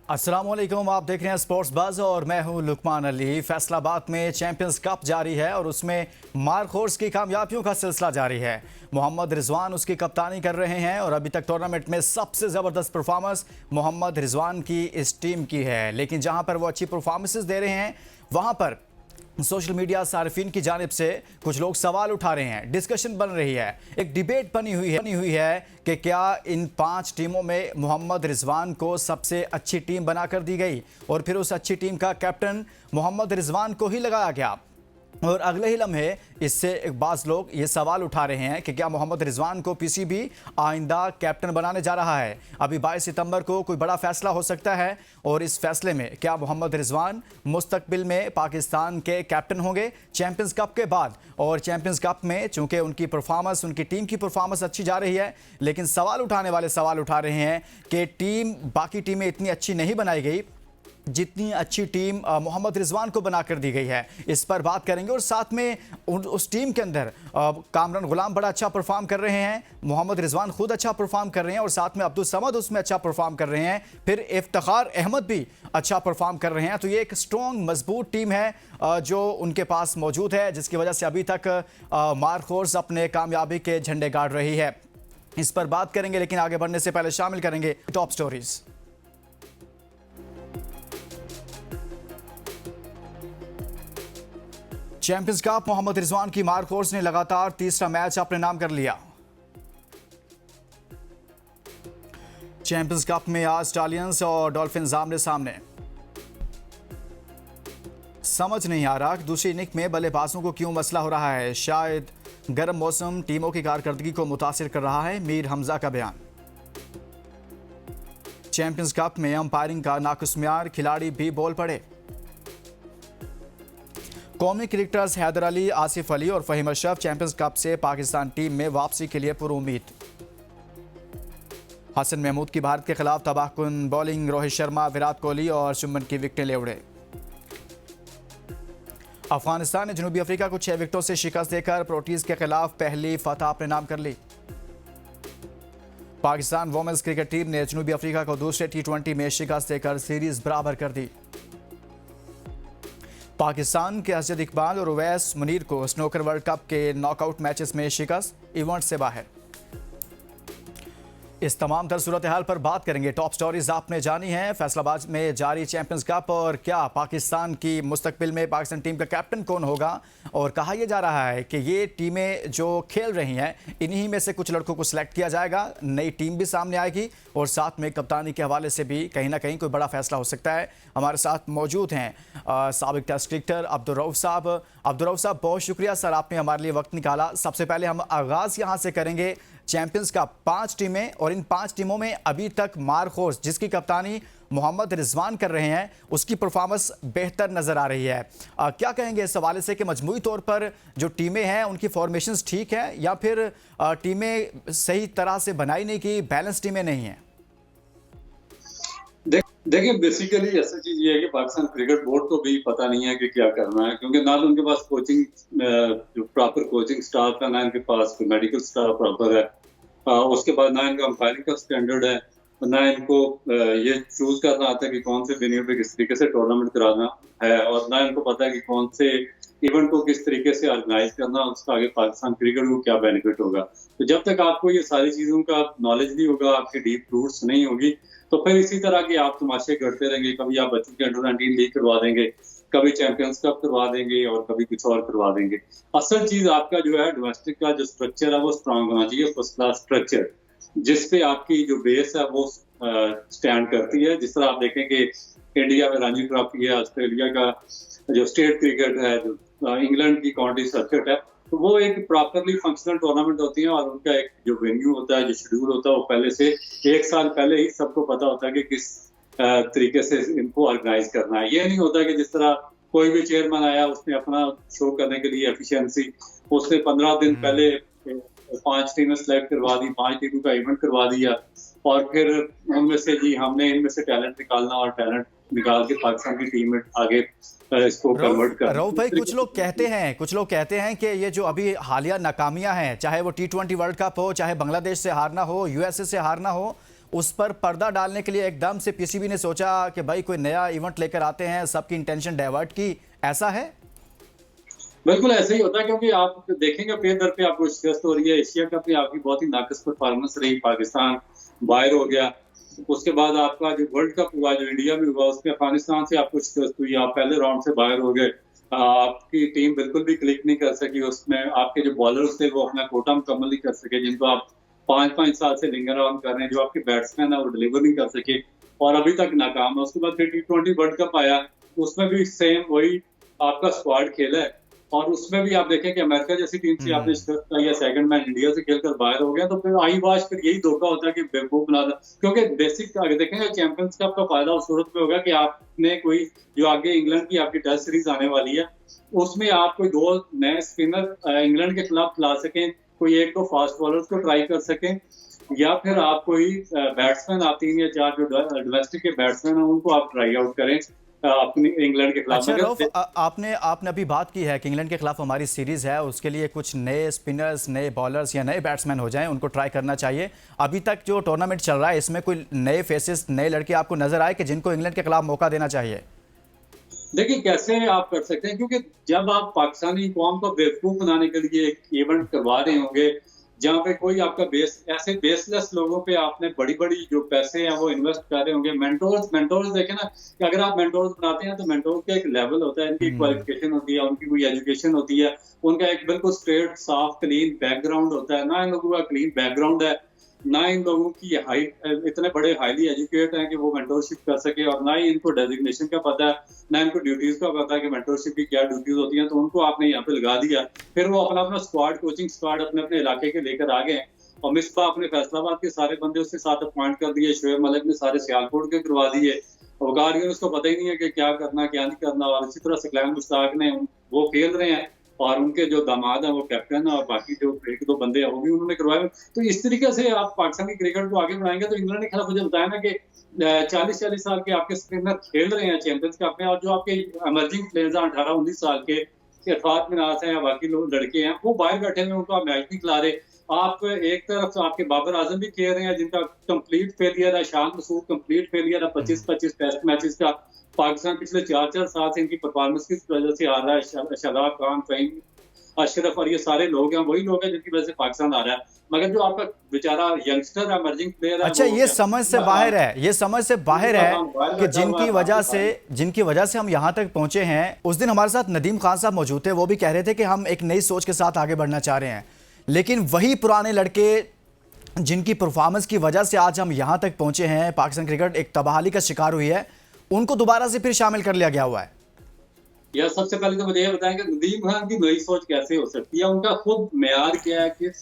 अस्सलामुअलैकुम, आप देख रहे हैं स्पोर्ट्स बज़ और मैं हूं लुकमान अली। फैसलाबाद में चैंपियंस कप जारी है और उसमें मार्क हॉर्स की कामयाबियों का सिलसिला जारी है। मोहम्मद रिजवान उसकी कप्तानी कर रहे हैं और अभी तक टूर्नामेंट में सबसे ज़बरदस्त परफॉर्मेंस मोहम्मद रिजवान की इस टीम की है। लेकिन जहां पर वो अच्छी परफॉर्मेंसेस दे रहे हैं वहां पर सोशल मीडिया सार्फिन की जानिब से कुछ लोग सवाल उठा रहे हैं, डिस्कशन बन रही है, एक डिबेट बनी हुई है कि क्या इन 5 टीमों में मोहम्मद रिजवान को सबसे अच्छी टीम बनाकर दी गई और फिर उस अच्छी टीम का कैप्टन मोहम्मद रिजवान को ही लगाया गया। और अगले ही लम्हे इससे एक बाज़ लोग ये सवाल उठा रहे हैं कि क्या मोहम्मद रिजवान को पीसीबी आइंदा कैप्टन बनाने जा रहा है। अभी 22 सितंबर को कोई बड़ा फैसला हो सकता है और इस फैसले में क्या मोहम्मद रिजवान मुस्तकबिल में पाकिस्तान के कैप्टन होंगे चैंपियंस कप के बाद। और चैंपियंस कप में चूंकि उनकी परफॉर्मेंस, उनकी टीम की परफॉर्मेंस अच्छी जा रही है, लेकिन सवाल उठाने वाले सवाल उठा रहे हैं कि टीम बाकी टीमें इतनी अच्छी नहीं बनाई गई जितनी अच्छी टीम मोहम्मद रिजवान को बनाकर दी गई है। इस पर बात करेंगे और साथ में उस टीम के अंदर कामरान गुलाम बड़ा अच्छा परफॉर्म कर रहे हैं, मोहम्मद रिजवान खुद अच्छा परफॉर्म कर रहे हैं और साथ में अब्दुल समद उसमें अच्छा परफॉर्म कर रहे हैं, फिर इफ्तिखार अहमद भी अच्छा परफॉर्म कर रहे हैं। तो ये एक स्ट्रॉन्ग मजबूत टीम है जो उनके पास मौजूद है, जिसकी वजह से अभी तक मार्क हॉर्स अपने कामयाबी के झंडे गाड़ रही है। इस पर बात करेंगे, लेकिन आगे बढ़ने से पहले शामिल करेंगे top stories. Champions cup Mohammad Rizwan की मार्क हॉर्स ने लगातार तीसरा मैच अपने नाम कर लिया। चैंपियंस कप में आज स्टालियंस और डॉल्फिन्स आमने सामने। समझ नहीं आ रहा कि दूसरी इनिंग में बल्लेबाजों को क्यों मसला हो रहा है। शायद गर्म मौसम टीमों की कारकर्दगी को मुतासिर कर रहा है, मीर हमजा का बयान। चैंपियंस कप में अंपायरिंग का नाकुस्मियार, खिलाड़ी भी बोल पड़े। कौमी क्रिकेटर्स हैदर अली, आसिफ अली और फहीम अशरफ चैंपियंस कप से पाकिस्तान टीम में वापसी के लिए पुरुम्मीद। हसन महमूद की भारत के खिलाफ तबाहकुन बॉलिंग, रोहित शर्मा, विराट कोहली और शुभमन की विकेटें ले उड़े। अफगानिस्तान ने जनूबी अफ्रीका को 6 विकेटों से शिकस्त देकर प्रोटीज के खिलाफ पहली फतह अपने नाम कर ली। पाकिस्तान वुमेन्स क्रिकेट टीम ने जनूबी अफ्रीका को दूसरे T20 में शिकस्त देकर सीरीज बराबर कर दी। पाकिस्तान के असद इकबाल और उवैस मुनीर को स्नूकर वर्ल्ड कप के नॉकआउट मैचेस में शिकस्त, इवेंट से बाहर। इस तमाम तर सूरत हाल पर बात करेंगे। टॉप स्टोरीज आपने जानी है। फैसलाबाद में जारी चैंपियंस कप और क्या पाकिस्तान की मुस्तकबिल में पाकिस्तान टीम का कैप्टन कौन होगा। और कहा यह जा रहा है कि ये टीमें जो खेल रही हैं इन्हीं में से कुछ लड़कों को सिलेक्ट किया जाएगा, नई टीम भी सामने आएगी और साथ में कप्तानी के हवाले से भी कहीं ना कहीं कोई बड़ा फैसला हो सकता है। हमारे साथ मौजूद हैं साबिक टेस्ट क्रिकेटर अब्दुल रऊफ साहब। अब्दुल रऊफ साहब, बहुत शुक्रिया सर, आपने हमारे लिए वक्त निकाला। सबसे पहले हम आगाज़ यहाँ से करेंगे चैंपियंस का 5 टीमें और इन 5 टीमों में अभी तक मार्क हॉर्स जिसकी कप्तानी मोहम्मद रिजवान कर रहे हैं उसकी परफॉर्मेंस बेहतर नजर आ रही है। क्या कहेंगे इस हवाले से कि मजमूई तौर पर जो टीमें हैं उनकी फॉर्मेशंस ठीक है या फिर टीमें सही तरह से बनाई नहीं की, बैलेंस टीमें नहीं हैं? देखिए, बेसिकली ऐसी चीज ये है कि पाकिस्तान क्रिकेट बोर्ड को भी पता नहीं है कि क्या करना है, क्योंकि ना तो उनके पास कोचिंग, जो प्रॉपर कोचिंग स्टाफ है, ना इनके पास मेडिकल स्टाफ प्रॉपर है, उसके बाद ना इनका अंपायरिंग का स्टैंडर्ड है, ना इनको ये चूज करना आता है कि कौन से वेन्यू पे किस तरीके से टूर्नामेंट कराना है, और ना इनको पता है कि कौन से इवेंट को किस तरीके से ऑर्गेनाइज करना, उसका आगे पाकिस्तान क्रिकेट को क्या बेनिफिट होगा। तो जब तक आपको ये सारी चीजों का नॉलेज नहीं होगा, आपकी डीप रूट्स नहीं होगी, तो फिर इसी तरह के आप तमाशे करते रहेंगे। कभी आप बच्चों के अंडर-19 लीग करवा देंगे, कभी चैंपियंस कप करवा देंगे और कभी कुछ और करवा देंगे। असल चीज आपका जो है डोमेस्टिक का जो स्ट्रक्चर है वो स्ट्रांग होना चाहिए, फर्स्ट क्लास स्ट्रक्चर, जिसपे आपकी जो बेस है वो स्टैंड करती है। जिस तरह आप देखेंगे इंडिया में रणजी ट्रॉफी है, ऑस्ट्रेलिया का जो स्टेट क्रिकेट है, जो इंग्लैंड की काउंटी सर्किट है, तो वो एक प्रॉपरली फंक्शनल टूर्नामेंट होती है और उनका एक जो वेन्यू होता है, जो शेड्यूल होता है, वो पहले से 1 साल पहले ही सबको पता होता है कि किस तरीके से इनको ऑर्गेनाइज करना है। ये नहीं होता कि जिस तरह कोई भी चेयरमैन आया, उसने अपना शो करने के लिए एफिशिएंसी, उसने 15 दिन पहले 5 टीमें सेलेक्ट करवा दी, 5 टीमों का इवेंट करवा दिया और फिर उनमें से जी हमने इनमें से टैलेंट निकालना और टैलेंट निकाल के पाकिस्तान की टीम में आगे इसको कन्वर्ट कर। रऊफ भाई, कुछ लोग कहते हैं कि ये जो अभी हालिया नाकामियां हैं, चाहे वो T20 वर्ल्ड कप हो, चाहे बांग्लादेश से हारना हो, यूएसए से हारना हो, उस पर पर्दा डालने के लिए एकदम से पीसीबी ने सोचा कि भाई कोई नया इवेंट लेकर आते हैं, सबकी इंटेंशन डाइवर्ट की। ऐसा है? बिल्कुल ऐसा ही होता है, क्योंकि आप देखेंगे पे दर पे आपको शिकस्त हो रही है। एशिया कप में आपकी बहुत ही नाकस परफॉर्मेंस रही, पाकिस्तान बाहर हो गया। उसके बाद आपका जो वर्ल्ड कप हुआ जो इंडिया में हुआ, उसमें अफगानिस्तान से आपको शिकस्त हुई, आप पहले राउंड से बाहर हो गए। आपकी टीम बिल्कुल भी क्लिक नहीं कर सकी। उसमें आपके जो बॉलर्स थे वो अपना कोटा मुकम्मल नहीं कर सके, जिनको आप 5-5 साल से लिंगर ऑन कर रहे हैं। जो आपके बैट्समैन है वो डिलीवर नहीं कर सके और अभी तक नाकाम है। उसके बाद फिर T20 वर्ल्ड कप आया, उसमें भी सेम वही आपका स्क्वाड खेला है और उसमें भी आप देखें कि अमेरिका जैसी टीम से आपने शिकस्त पाई या सेकंड मैच इंडिया से खेलकर बाहर हो गया, तो फिर आई वाश फिर यही धोखा होता है कि बेवकूफ बना दो। क्योंकि बेसिक अगर देखेंगे चैंपियंस कप का फायदा उस सूरत में होगा कि आपने कोई जो आगे इंग्लैंड की आपकी टेस्ट सीरीज आने वाली है, उसमें आप कोई 2 नए स्पिनर इंग्लैंड के खिलाफ खिला सकें, कोई एक तो फास्ट बॉलर्स को ट्राई कर सकें, या फिर आप कोई बैट्समैन आप 3 या 4 जो डोमेस्टिक के बैट्समैन हैं उनको आप ट्राई आउट करें अपनी इंग्लैंड के खिलाफ। अच्छा रऊफ, आपने अभी बात की है कि इंग्लैंड के खिलाफ हमारी सीरीज है, उसके लिए कुछ नए स्पिनर्स, नए बॉलर्स या नए बैट्समैन हो जाएं, उनको ट्राई करना चाहिए। अभी तक जो टूर्नामेंट चल रहा है इसमें कोई नए फेसेस, नए लड़के आपको नजर आए कि जिनको इंग्लैंड के खिलाफ मौका देना चाहिए? देखिए कैसे आप कर सकते हैं, क्योंकि जब आप पाकिस्तानी कौम को बेवकूफ बनाने के लिए एक इवेंट करवा रहे होंगे जहाँ पे कोई आपका ऐसे बेसलेस लोगों पे आपने बड़ी बड़ी जो पैसे हैं वो इन्वेस्ट कर रहे होंगे। मेंटोर्स देखें ना, कि अगर आप मेंटोर्स बनाते हैं तो मेंटोर का एक लेवल होता है, इनकी क्वालिफिकेशन होती है, उनकी कोई एजुकेशन होती है, उनका एक बिल्कुल स्ट्रेट साफ क्लीन बैकग्राउंड होता है। ना इन लोगों का क्लीन बैकग्राउंड है, ना इन लोगों की हाइट इतने बड़े हाईली एजुकेट हैं कि वो मेंटोरशिप कर सके, और ना ही इनको डेजिग्नेशन का पता है, ना इनको ड्यूटीज का पता है कि मेंटोरशिप की क्या ड्यूटीज होती हैं। तो उनको आपने यहाँ पे लगा दिया, फिर वो अपना अपना स्क्वाड, कोचिंग स्क्वाड अपने अपने इलाके के लेकर आ गए। और मिसबा अपने फैसलाबाद के सारे बंदे उसके साथ अपॉइंट कर दिए, शोएब मलिक ने सारे सियालकोट के करवा दिए, वकार ने उसको पता ही नहीं है कि क्या करना क्या नहीं करना। और इसी तरह सकलैन मुश्ताक ने वो खेल रहे हैं और उनके जो दामाद हैं वो कैप्टन है, और बाकी जो 1-2 बंदे हैं वो भी उन्होंने करवाए। तो इस तरीके से आप पाकिस्तानी क्रिकेट को आगे बढ़ाएंगे। तो इंग्लैंड के खिलाफ मुझे बताया ना कि 40-40 साल के आपके स्पिनर खेल रहे हैं चैंपियंस कप में, और जो आपके इमर्जिंग प्लेयर्स हैं 18-19 साल के इरफात मिनास हैं या बाकी लोग लड़के हैं, वो बाहर बैठे हुए, उनको आप मैच नहीं खिला रहे। आप एक तरफ से आपके बाबर आजम भी खेल रहे हैं जिनका कंप्लीट फेलियर है, शान मसूद कंप्लीट फेलियर है 25-25 टेस्ट मैचेस का। पाकिस्तान पिछले 4-4 साल से इनकी परफॉर्मेंस की वजह से आ रहा है। शादाब खान, फहीम अशरफ और ये सारे लोग हैं, वही लोग हैं जिनकी वजह से पाकिस्तान आ रहा है। मगर जो आपका बेचारा यंगस्टर इमर्जिंग प्लेयर है, अच्छा, ये समझ से बाहर है, ये समझ से बाहर है कि जिनकी वजह से हम यहाँ तक पहुंचे हैं। उस दिन हमारे साथ नदीम खान साहब मौजूद थे, वो भी कह रहे थे कि हम एक नई सोच के साथ आगे बढ़ना चाह रहे हैं, लेकिन वही पुराने लड़के जिनकी परफॉर्मेंस की वजह से आज हम यहाँ तक पहुंचे हैं, पाकिस्तान क्रिकेट एक तबाही का शिकार हुई है, उनको दोबारा से फिर शामिल कर लिया गया हुआ है। यार सबसे पहले तो मुझे ये बताएं कि नदीम खान की नई सोच कैसे हो सकती है, उनका खुद मेयार क्या है, किस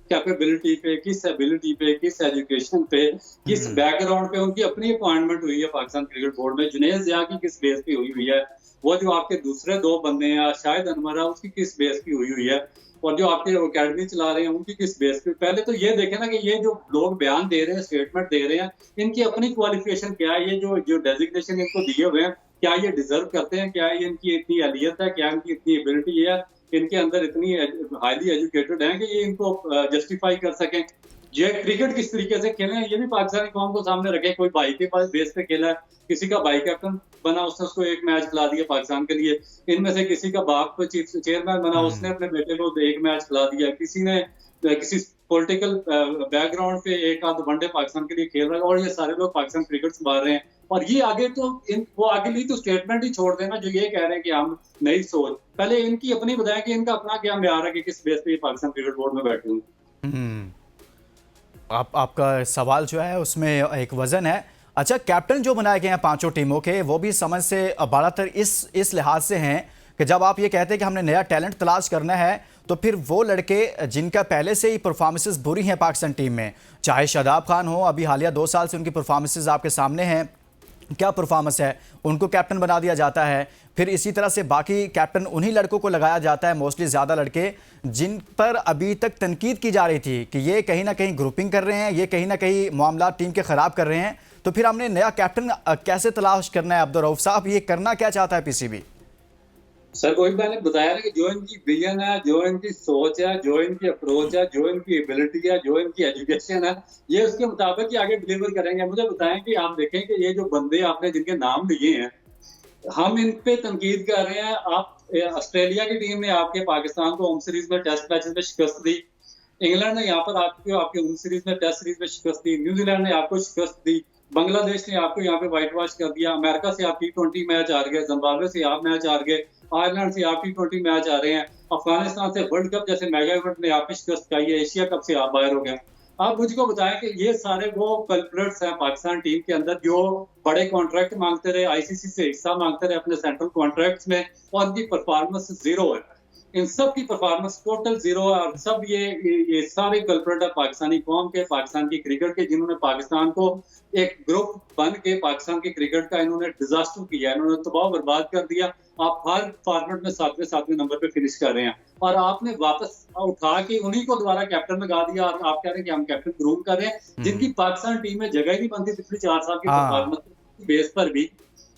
कैपेबिलिटी पे, किस एबिलिटी पे, किस एजुकेशन पे, किस बैकग्राउंड पे उनकी अपनी अपॉइंटमेंट हुई है पाकिस्तान क्रिकेट बोर्ड में। जुनेद ज़िया की किस बेस पे हुई है, वो जो आपके दूसरे 2 बंदे हैं शाहिद अनवर है उसकी किस बेस पे हुई है, और जो आपके अकेडमी चला रहे हैं उनकी किस बेस पे। पहले तो ये देखें ना कि ये जो लोग बयान दे रहे हैं, स्टेटमेंट दे रहे हैं, इनकी अपनी क्वालिफिकेशन क्या है, ये जो डेजिग्नेशन इनको दिए हुए हैं क्या ये डिजर्व करते हैं, क्या ये इनकी इतनी अहलियत है, क्या इनकी इतनी एबिलिटी है, इनके अंदर इतनी हाईली एजुकेटेड हैं कि ये इनको जस्टिफाई कर सकें। ये क्रिकेट किस तरीके से खेले हैं ये भी पाकिस्तानी कौम को सामने रखे। कोई भाई के पास बेस पे खेला है, किसी का भाई कैप्टन बना, उसने उसको एक मैच खिला दिया पाकिस्तान के लिए। इनमें से किसी का बाप को चीफ चेयरमैन बना, उसने अपने बेटे को एक मैच खिला दिया। किसी ने किसी पॉलिटिकल बैकग्राउंड पे एक आध वनडे पाकिस्तान के लिए खेल रहा है, और ये सारे लोग पाकिस्तान क्रिकेट संभाल रहे हैं। और ये आगे तो वो आगे ली तो स्टेटमेंट ही छोड़ देना जो ये कह रहे हैं कि हम नई सोच। पहले इनकी अपनी बताएं कि इनका अपना क्या म्यार है कि किस बेस पे पाकिस्तान क्रिकेट बोर्ड में बैठे हूँ। आपका सवाल जो है उसमें एक वजन है। अच्छा, कैप्टन जो बनाए गए हैं 5 टीमों के, वो भी समझ से बड़ातर इस लिहाज से हैं कि जब आप ये कहते हैं कि हमने नया टैलेंट तलाश करना है, तो फिर वो लड़के जिनका पहले से ही परफॉर्मेंसेस बुरी हैं पाकिस्तान टीम में, चाहे शादाब खान हो, अभी हालिया 2 साल से उनकी परफॉर्मेंसेस आपके सामने हैं, क्या परफॉर्मेंस है, उनको कैप्टन बना दिया जाता है। फिर इसी तरह से बाकी कैप्टन उन्हीं लड़कों को लगाया जाता है, मोस्टली ज़्यादा लड़के जिन पर अभी तक तनकीद की जा रही थी कि ये कहीं ना कहीं ग्रुपिंग कर रहे हैं, ये कहीं ना कहीं मामला टीम के ख़राब कर रहे हैं। तो फिर हमने नया कैप्टन कैसे तलाश करना है? अब्दुर्रऊफ साहब, ये करना क्या चाहता है पीसीबी? सर वही मैंने बताया ना कि जो इनकी विजन है, जो इनकी सोच है, जो इनकी अप्रोच है, जो इनकी एबिलिटी है, जो इनकी एजुकेशन है, ये उसके मुताबिक ही आगे डिलीवर करेंगे। मुझे बताएं कि आप देखें कि ये जो बंदे आपने जिनके नाम लिए हैं, हम इन पे तनकीद कर रहे हैं। आप ऑस्ट्रेलिया की टीम ने आपके पाकिस्तान को होम सीरीज में टेस्ट मैचेस में शिकस्त दी, इंग्लैंड ने यहाँ पर आपके आपके होम सीरीज में टेस्ट सीरीज में शिकस्त दी, न्यूजीलैंड ने आपको शिकस्त दी, बांग्लादेश ने आपको यहाँ पे व्हाइट वॉश कर दिया, अमेरिका से आप T20 मैच हार गए, जिम्बाब्वे से आप मैच हार गए, आयरलैंड से आप T20 मैच आ रहे हैं, अफगानिस्तान से वर्ल्ड कप जैसे मेगा इवेंट में आप शिकस्त खाई है, एशिया कप से आप बाहर हो गए। आप मुझको बताएं कि ये सारे वो कल्प्रिट्स हैं पाकिस्तान टीम के अंदर जो बड़े कॉन्ट्रैक्ट मांगते रहे, आईसीसी से हिस्सा मांगते रहे अपने सेंट्रल कॉन्ट्रैक्ट्स में, और उनकी परफॉर्मेंस जीरो है। इन सब की परफॉर्मेंस टोटल जीरो है, और सब ये सारे कल्प्रिट है पाकिस्तानी कौम के, पाकिस्तान की क्रिकेट के, जिन्होंने पाकिस्तान को एक ग्रुप बन के पाकिस्तान की क्रिकेट का इन्होंने डिजास्टर किया, इन्होंने तबाह बर्बाद कर दिया। आप हर फॉर्मेट में सातवें नंबर पे फिनिश कर रहे हैं, और आपने वापस उठा के उन्हीं को दोबारा कैप्टन लगा दिया, और आप कह रहे हैं कि हम कैप्टन ग्रूम कर रहे हैं, जिनकी पाकिस्तान टीम में जगह ही नहीं बनती पिछले 4 साल की परफॉर्मेंस बेस पर भी।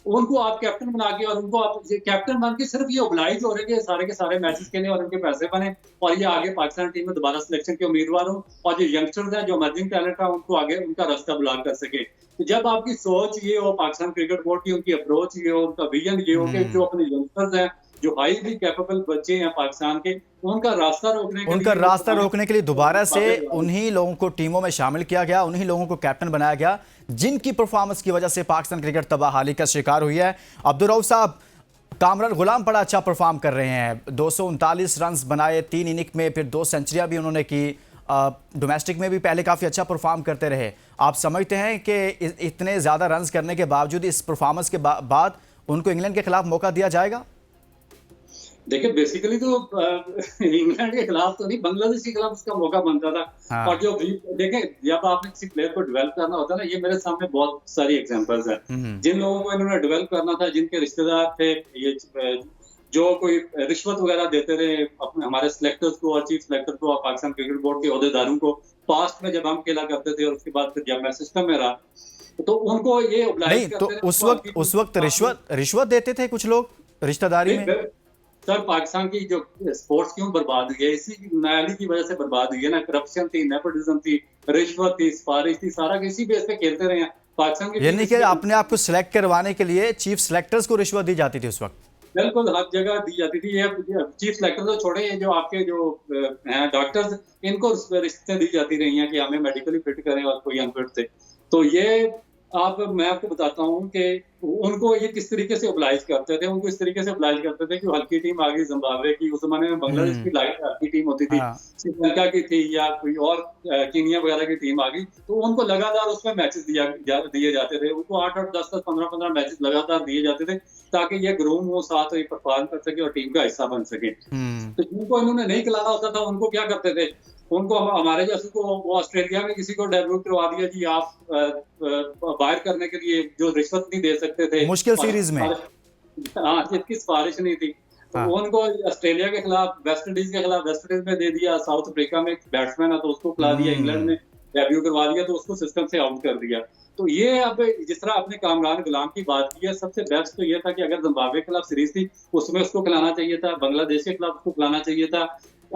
उनको आप कैप्टन बना के, और उनको आप कैप्टन बन के सिर्फ ये ओब्लाइज हो रहे हैं सारे के सारे मैचेस के लिए, और उनके पैसे बने, और ये आगे पाकिस्तान टीम में दोबारा सिलेक्शन के उम्मीदवार हो, और जो यंगस्टर्स हैं जो इमर्जिंग टैलेंट है उनको आगे उनका रास्ता ब्लॉक कर सके। तो जब आपकी सोच ये हो, पाकिस्तान क्रिकेट बोर्ड की उनकी अप्रोच ये हो, उनका विजन ये हो कि जो अपने यंगस्टर्स हैं, जो हाईली कैपेबल बच्चे हैं पाकिस्तान के, उनका रास्ता रोकने के लिए दोबारा से उन्हीं लोगों को टीमों में शामिल किया गया, उन्हीं लोगों को कैप्टन बनाया गया जिनकी परफॉर्मेंस की वजह से पाकिस्तान क्रिकेट तबाहाली का शिकार हुई है। अब्दुर्रऊफ साहब, कामरान गुलाम बड़ा अच्छा परफॉर्म कर रहे हैं, 239 रन बनाए 3 इनिंग में, फिर 2 सेंचुरियां भी उन्होंने की, डोमेस्टिक में भी पहले काफ़ी अच्छा परफॉर्म करते रहे। आप समझते हैं कि इतने ज़्यादा रन करने के बावजूद इस परफॉर्मेंस के बाद उनको इंग्लैंड के खिलाफ मौका दिया जाएगा? देखिए बेसिकली तो इंग्लैंड के खिलाफ तो नहीं, बांग्लादेश के खिलाफ उसका मौका बनता था। हाँ। और जो देखें, जब आपने किसी प्लेयर को डेवलप करना होता है ना, ये मेरे सामने बहुत सारी एग्जांपल्स हैं जिन लोगों को इन्होंने डेवलप करना था, जिनके रिश्तेदार थे, ये जो कोई रिश्वत वगैरह देते रहे अपने हमारे सिलेक्टर्स को और चीफ सिलेक्टर को और पाकिस्तान क्रिकेट बोर्ड के ओहदेदारों को, पास्ट में जब हम खेला करते थे, और उसके बाद फिर जब मैं सिस्टम में रहा, तो उनको ये नहीं, तो उस वक्त रिश्वत देते थे कुछ लोग रिश्तेदारी में। सर पाकिस्तान की जो स्पोर्ट्स क्यों बर्बाद हुई है, इसी नायाली की वजह से बर्बाद हुई है ना। करप्शन थी, नेपोटिज्म थी, रिश्वत थी, सिफारिश थी, सारा किसी बेस पे खेलते रहे हैं पाकिस्तान के। यानी कि अपने आप को सिलेक्ट करवाने के लिए चीफ सिलेक्टर्स को रिश्वत दी जाती थी उस वक्त? बिल्कुल, हर जगह दी जाती थी। ये चीफ सिलेक्टर तो छोड़े, ये जो आपके जो हैं डॉक्टर्स, इनको रिश्ते दी जाती रही हैं कि हमें मेडिकली फिट करें, और कोई अनफिट थे। तो ये मैं आपको बताता हूँ कि उनको ये किस तरीके से ओब्लाइज करते थे। उनको इस तरीके से ओब्लाइज करते थे कि हल्की टीम आ गई जिम्बाब्वे की, उस जमाने में बांग्लादेश की लाइट हल्की टीम होती थी, श्रीलंका की थी, या कोई और कीनिया वगैरह की टीम आ गई, तो उनको लगातार उसमें मैचेस दिए जाते थे। उनको 8-8, 10-10, 15-15 मैचेस लगातार दिए जाते थे, ताकि ये ग्रूम हो, साथ ही परफॉर्म कर सके और टीम का हिस्सा बन सके। तो जिनको इन्होंने नहीं खिलाना होता था, उनको क्या करते थे, उनको हमारे जैसे को ऑस्ट्रेलिया में किसी को डेब्यू करवा दिया जी, आप बाहर करने के लिए जो रिश्वत नहीं दे सकते थे मुश्किल सीरीज में, हाँ, जिसकी सिफारिश नहीं थी, तो उनको ऑस्ट्रेलिया के खिलाफ, वेस्ट इंडीज के खिलाफ वेस्ट इंडीज में दे दिया, साउथ अफ्रीका में बैट्समैन है तो उसको खिला दिया, इंग्लैंड में डेब्यू करवा दिया तो उसको सिस्टम से आउट कर दिया। तो ये अब जिस तरह आपने कामरान गुलाम की बात की है, सबसे बेस्ट तो ये था कि अगर जिम्बाब्वे के खिलाफ सीरीज थी उसमें उसको खिलाना चाहिए था, बांग्लादेश के खिलाफ उसको खिलाना चाहिए था,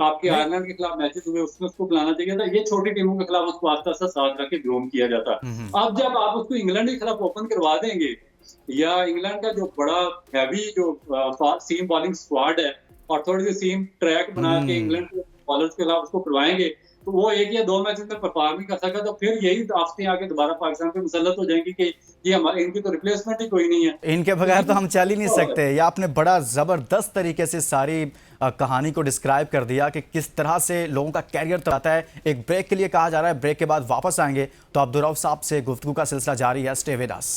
आपके आयरलैंड के खिलाफ मैचेस हुए उसमें उसको खिलाना चाहिए था। ये छोटी टीमों के खिलाफ उसको आस्ता आस्ता साथ रख के ग्रूम किया जाता। अब जब आप उसको इंग्लैंड के खिलाफ ओपन करवा देंगे, या इंग्लैंड का जो बड़ा हैवी जो सीम बॉलिंग स्क्वाड है, और थोड़ी सी सीम ट्रैक बना के इंग्लैंड के बॉलर्स के खिलाफ उसको करवाएंगे, तो वो 1 या 2 मैचेस में परफॉर्म नहीं कर सका, तो फिर यही आफतें आके दोबारा पाकिस्तान पे मुसल्लत हो जाएंगी कि ये हमारे, इनकी तो रिप्लेसमेंट ही कोई नहीं है, इनके बगैर तो हम चल ही नहीं सकते। ये आपने बड़ा जबरदस्त तरीके से सारी कहानी को डिस्क्राइब कर दिया कि किस तरह से लोगों का कैरियर चलता है। एक ब्रेक के लिए कहा जा रहा है, ब्रेक के बाद वापस आएंगे तो अब्दुर्रऊफ साहब से गुफ्तगू का सिलसिला जारी है। Stay with us.